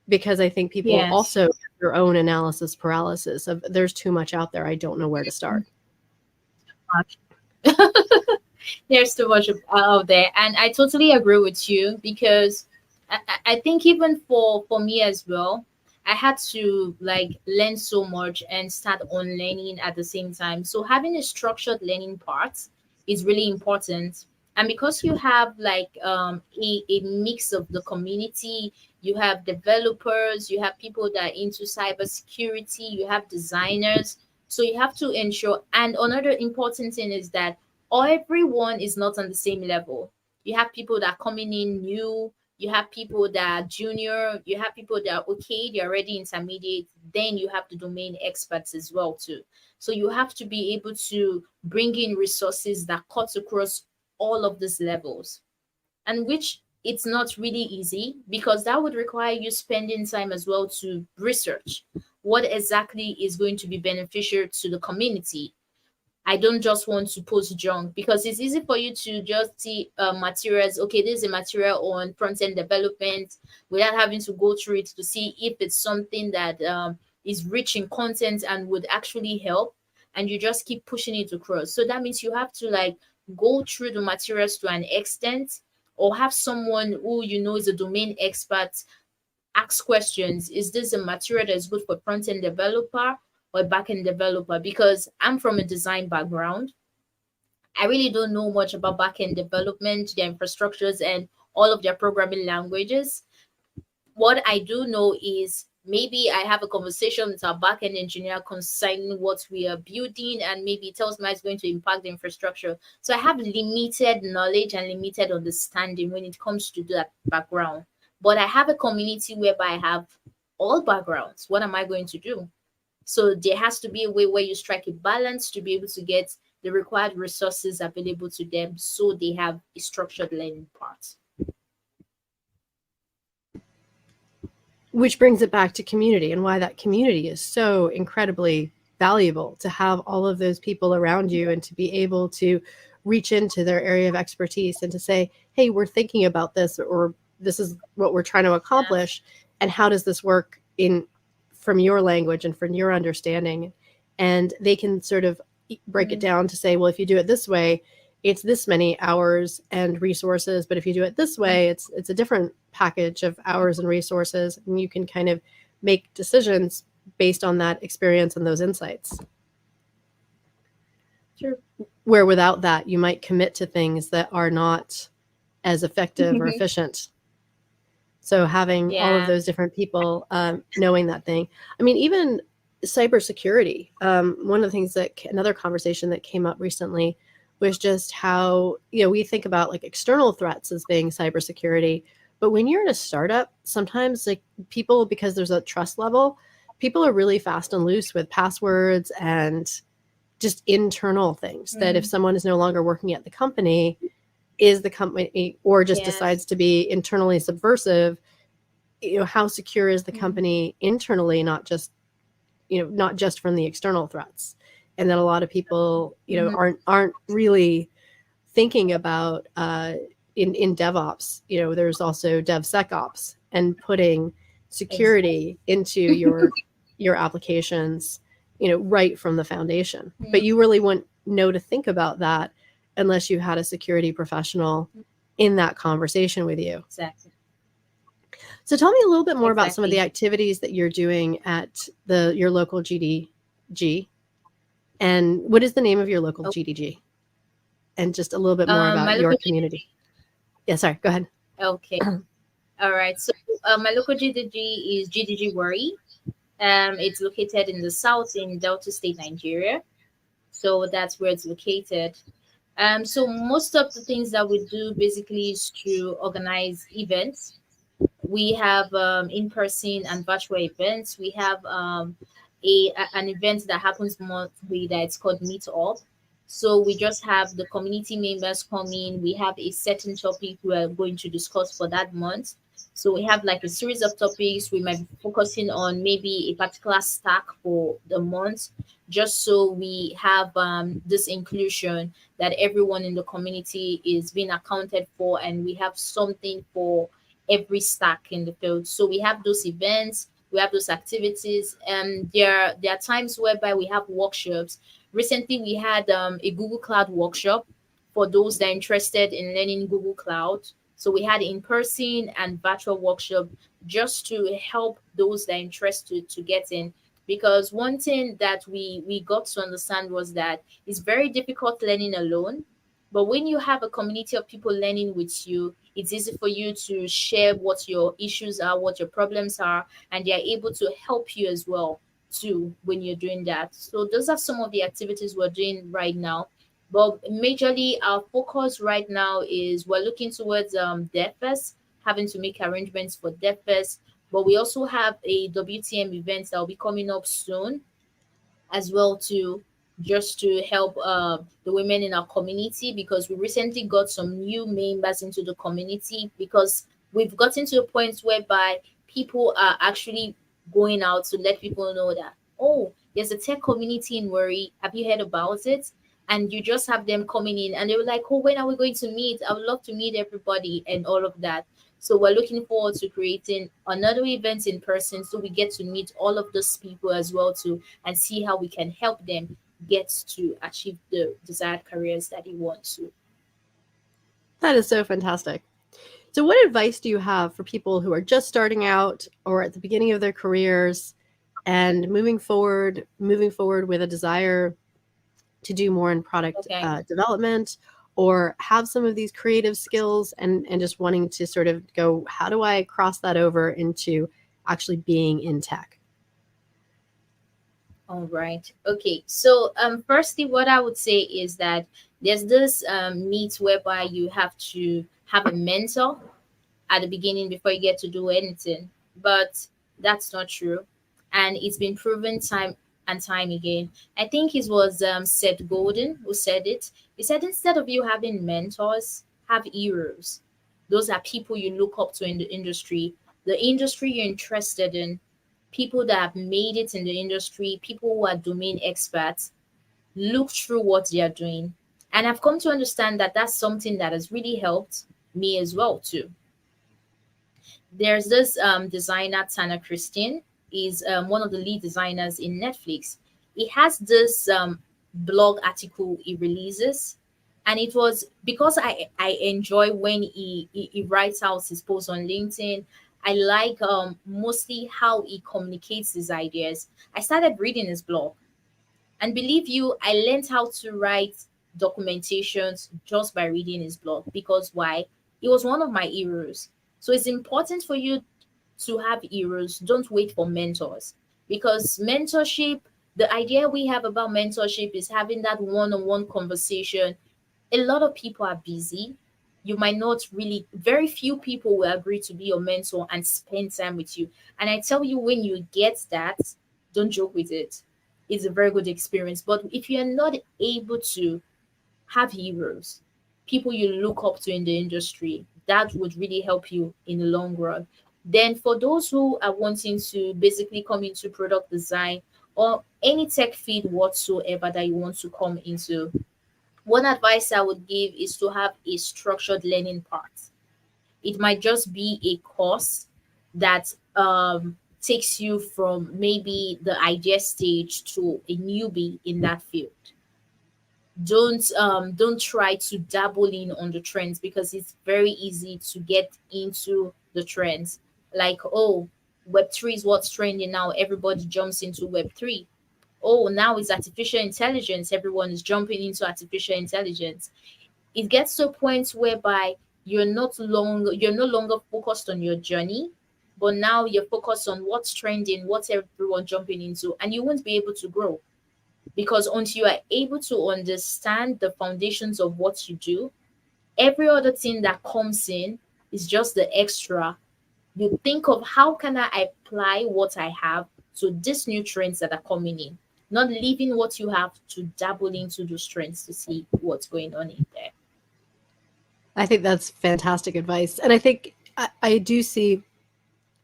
Because I think people also have their own analysis paralysis of there's too much out there. I don't know where to start. There's too much out there. And I totally agree with you because I think even for me as well, I had to learn so much and start on learning at the same time. So having a structured learning part is really important. And because you have a mix of the community, you have developers, you have people that are into cybersecurity, you have designers. So you have to ensure. And another important thing is that everyone is not on the same level. You have people that are coming in new, you have people that are junior, you have people that are okay, they're already intermediate, then you have the domain experts as well too. So you have to be able to bring in resources that cut across all of these levels, and which it's not really easy, because that would require you spending time as well to research what exactly is going to be beneficial to the community. I don't just want to post junk, because it's easy for you to just see materials. Okay, this is a material on front end development, without having to go through it to see if it's something that is rich in content and would actually help. And you just keep pushing it across. So that means you have to like go through the materials to an extent, or have someone who you know is a domain expert ask questions. Is this a material that's good for front end developer or back end developer? Because I'm from a design background, I really don't know much about back end development, their infrastructures, and all of their programming languages. What I do know is maybe I have a conversation with our back end engineer concerning what we are building, and maybe it tells me how it's going to impact the infrastructure. So I have limited knowledge and limited understanding when it comes to that background. But I have a community whereby I have all backgrounds. What am I going to do? So there has to be a way where you strike a balance to be able to get the required resources available to them, so they have a structured learning part. Which brings it back to community, and why that community is so incredibly valuable, to have all of those people around you and to be able to reach into their area of expertise and to say, hey, we're thinking about this, or this is what we're trying to accomplish. And how does this work from your language and from your understanding? And they can sort of break it down to say, well, if you do it this way, it's this many hours and resources, but if you do it this way, it's a different package of hours and resources, and you can kind of make decisions based on that experience and those insights. Sure. Where without that, you might commit to things that are not as effective or efficient. So having all of those different people knowing that thing. I mean, even cybersecurity. One of the things another conversation that came up recently was just how, we think about like external threats as being cybersecurity. But when you're in a startup, sometimes like people, because there's a trust level, people are really fast and loose with passwords and just internal things that if someone is no longer working at the company, is the company, or just decides to be internally subversive, how secure is the company internally, not just from the external threats. And then a lot of people, aren't really thinking about in DevOps, there's also DevSecOps, and putting security into your applications, right from the foundation. But you really wouldn't know to think about that unless you had a security professional in that conversation with you. Exactly. So tell me a little bit more about some of the activities that you're doing at your local GDG. And what is the name of your local GDG? And just a little bit more about your community. Yeah, sorry, go ahead. Okay. All right. So my local GDG is GDG Worry. It's located in the south in Delta State, Nigeria. So that's where it's located. So most of the things that we do basically is to organize events. We have in-person and virtual events. We have an event that happens monthly that's called Meet Up. So we just have the community members come in. We have a certain topic we are going to discuss for that month. So we have like a series of topics. We might be focusing on maybe a particular stack for the month, just so we have this inclusion that everyone in the community is being accounted for, and we have something for every stack in the field. So we have those events, we have those activities, and there are times whereby we have workshops. Recently, we had a Google Cloud workshop for those that are interested in learning Google Cloud. So we had in-person and virtual workshop just to help those that are interested to get in. Because one thing that we got to understand was that it's very difficult learning alone. But when you have a community of people learning with you, it's easy for you to share what your issues are, what your problems are, and they're able to help you as well too when you're doing that. So those are some of the activities we're doing right now. But majorly our focus right now is we're looking towards DevFest having to make arrangements for Deaf Fest. But we also have a WTM event that will be coming up soon as well, to just to help the women in our community, because we recently got some new members into the community, because we've gotten to a point whereby people are actually going out to let people know that, oh, there's a tech community in Worry, have you heard about it? And you just have them coming in and they were like, oh, when are we going to meet? I would love to meet everybody and all of that. So we're looking forward to creating another event in person, so we get to meet all of those people as well too, and see how we can help them get to achieve the desired careers that they want to. That is so fantastic. So what advice do you have for people who are just starting out or at the beginning of their careers and moving forward with a desire to do more in product development, or have some of these creative skills and just wanting to sort of go, how do I cross that over into actually being in tech? All right. Okay. So firstly, what I would say is that there's this meet whereby you have to have a mentor at the beginning before you get to do anything. But that's not true. And it's been proven time and time again. I think it was Seth Godin who said it. He said, instead of you having mentors, have heroes. Those are people you look up to in the industry you're interested in, people that have made it in the industry, people who are domain experts. Look through what they are doing. And I've come to understand that that's something that has really helped me as well too. There's this designer, Tana Christian, is one of the lead designers in Netflix. He has this blog article he releases, and it was because I enjoy when he writes out his posts on LinkedIn. I like mostly how he communicates his ideas. I started reading his blog, and believe you, I learned how to write documentations just by reading his blog. Because why? He was one of my heroes. So it's important for you to have heroes. Don't wait for mentors, because mentorship, the idea we have about mentorship is having that one-on-one conversation. A lot of people are busy. You might not really, very few people will agree to be your mentor and spend time with you. And I tell you, when you get that, don't joke with it. It's a very good experience. But if you're not able to have heroes, people you look up to in the industry, that would really help you in the long run. Then for those who are wanting to basically come into product design or any tech field whatsoever that you want to come into, one advice I would give is to have a structured learning path. It might just be a course that takes you from maybe the idea stage to a newbie in that field. Don't try to dabble in on the trends, because it's very easy to get into the trends. Like, oh, web3 is what's trending now, everybody jumps into web3. Oh, now it's artificial intelligence, everyone is jumping into artificial intelligence. It gets to a point whereby you're no longer focused on your journey, but now you're focused on what's trending, what's everyone jumping into, and you won't be able to grow. Because until you are able to understand the foundations of what you do, every other thing that comes in is just the extra. You think of, how can I apply what I have to these new trends that are coming in, not leaving what you have to dabble into those trends to see what's going on in there. I think that's fantastic advice. And I think I do see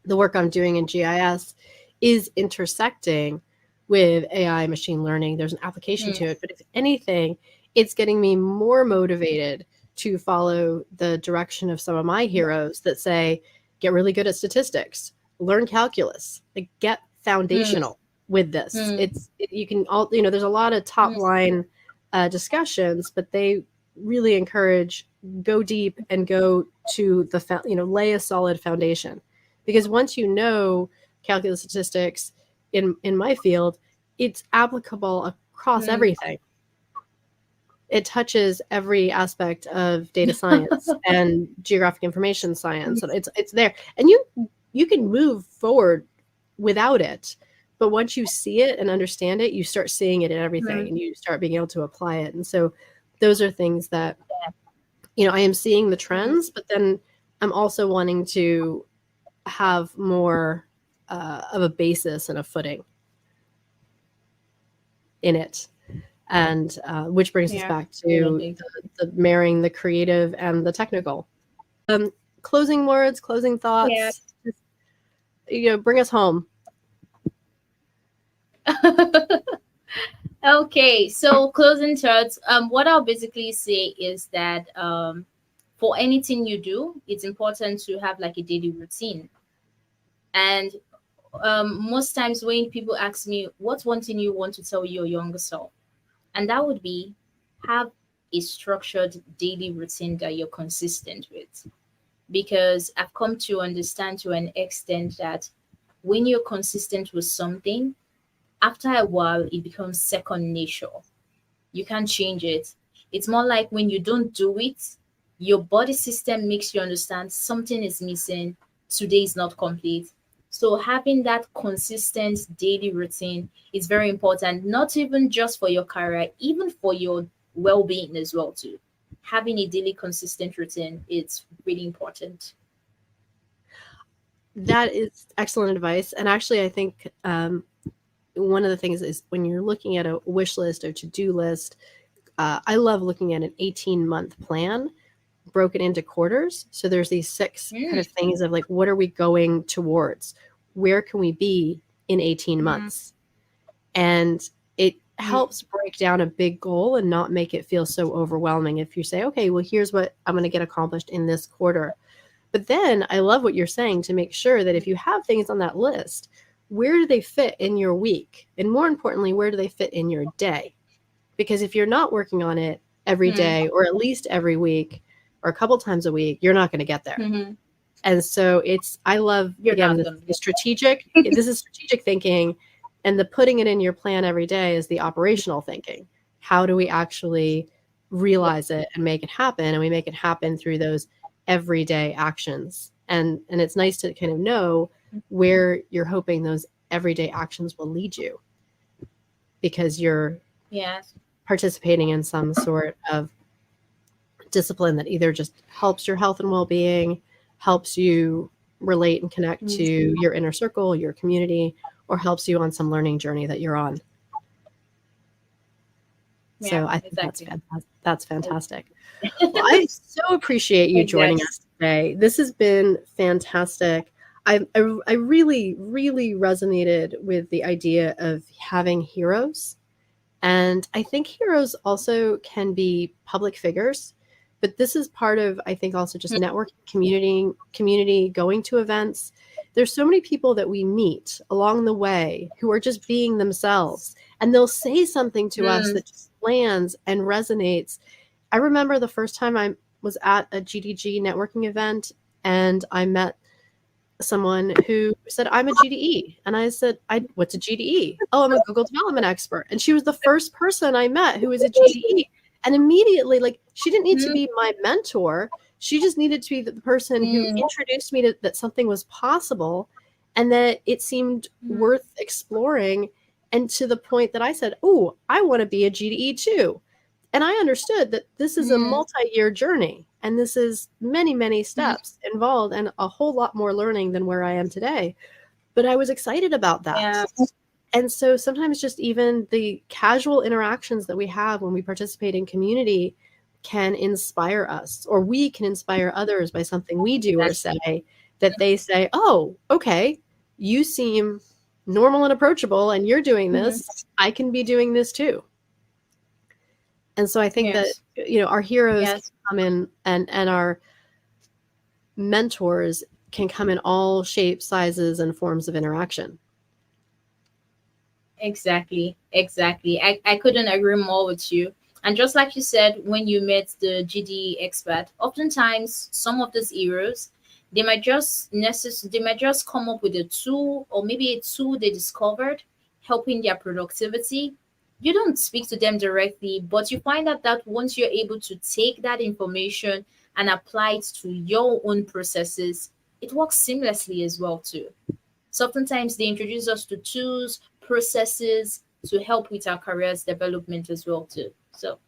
the work I'm doing in GIS is intersecting with AI, machine learning. There's an application to it, but if anything, it's getting me more motivated to follow the direction of some of my heroes that say, get really good at statistics, learn calculus, like get foundational with this. You can all, there's a lot of top line discussions, but they really encourage go deep and go to the, lay a solid foundation. Because once you know calculus, statistics in my field, it's applicable across everything. It touches every aspect of data science and geographic information science. And it's there. And you can move forward without it. But once you see it and understand it, you start seeing it in everything and you start being able to apply it. And so those are things that, I am seeing the trends, but then I'm also wanting to have more of a basis and a footing in it. And which brings us back to the marrying the creative and the technical. Closing words, closing thoughts, bring us home. Okay, so closing thoughts. What I'll basically say is that for anything you do, it's important to have like a daily routine. And most times when people ask me, what's one thing you want to tell your younger self? And that would be, have a structured daily routine that you're consistent with. Because I've come to understand to an extent that when you're consistent with something, after a while, it becomes second nature. You can't change it. It's more like when you don't do it, your body system makes you understand something is missing. Today is not complete. So having that consistent daily routine is very important, not even just for your career, even for your well-being as well too. Having a daily consistent routine is really important. That is excellent advice. And actually, I think one of the things is when you're looking at a wish list or to-do list, I love looking at an 18-month plan broken into quarters. So there's these 6 kind of things of like, what are we going towards? Where can we be in 18 months? And it helps break down a big goal and not make it feel so overwhelming. If you say, okay, well, here's what I'm going to get accomplished in this quarter. But then I love what you're saying, to make sure that if you have things on that list, where do they fit in your week? And more importantly, where do they fit in your day? Because if you're not working on it every day, or at least every week, or a couple times a week, you're not going to get there. And so I love, again, the strategic, this is strategic thinking, and the putting it in your plan every day is the operational thinking. How do we actually realize it and make it happen? And we make it happen through those everyday actions. And it's nice to kind of know where you're hoping those everyday actions will lead you, because you're participating in some sort of discipline that either just helps your health and well-being, helps you relate and connect to your inner circle, your community, or helps you on some learning journey that you're on. So I think that's fantastic. Well, I so appreciate you joining us today. This has been fantastic. I really, really resonated with the idea of having heroes. And I think heroes also can be public figures, but this is part of, I think, also just networking, community, going to events. There's so many people that we meet along the way who are just being themselves, and they'll say something to us that just lands and resonates. I remember the first time I was at a GDG networking event, and I met someone who said, I'm a GDE. And I said, what's a GDE? Oh, I'm a Google development expert. And she was the first person I met who was a GDE. And immediately, like, she didn't need to be my mentor. She just needed to be the person who introduced me to that something was possible, and that it seemed worth exploring. And to the point that I said, oh, I want to be a GDE too. And I understood that this is a multi-year journey, and this is many, many steps involved, and a whole lot more learning than where I am today. But I was excited about that. Yeah. And so sometimes just even the casual interactions that we have when we participate in community can inspire us, or we can inspire others by something we do or say, that they say, oh, okay, you seem normal and approachable, and you're doing this. I can be doing this too. And so I think that, our heroes come in, and our mentors can come in all shapes, sizes, and forms of interaction. Exactly. I couldn't agree more with you. And just like you said, when you met the GD expert, oftentimes some of these heroes, they might just come up with a tool, or maybe a tool they discovered helping their productivity. You don't speak to them directly, but you find out that once you're able to take that information and apply it to your own processes, it works seamlessly as well too. So oftentimes they introduce us to tools, processes to help with our careers development as well too. So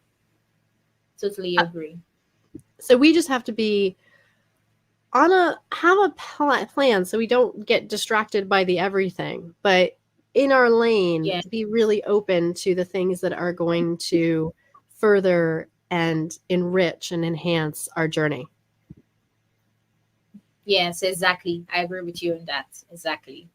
totally agree. So we just have to be have a plan so we don't get distracted by the everything, but in our lane, be really open to the things that are going to further and enrich and enhance our journey. Yes, exactly. I agree with you on that. Exactly.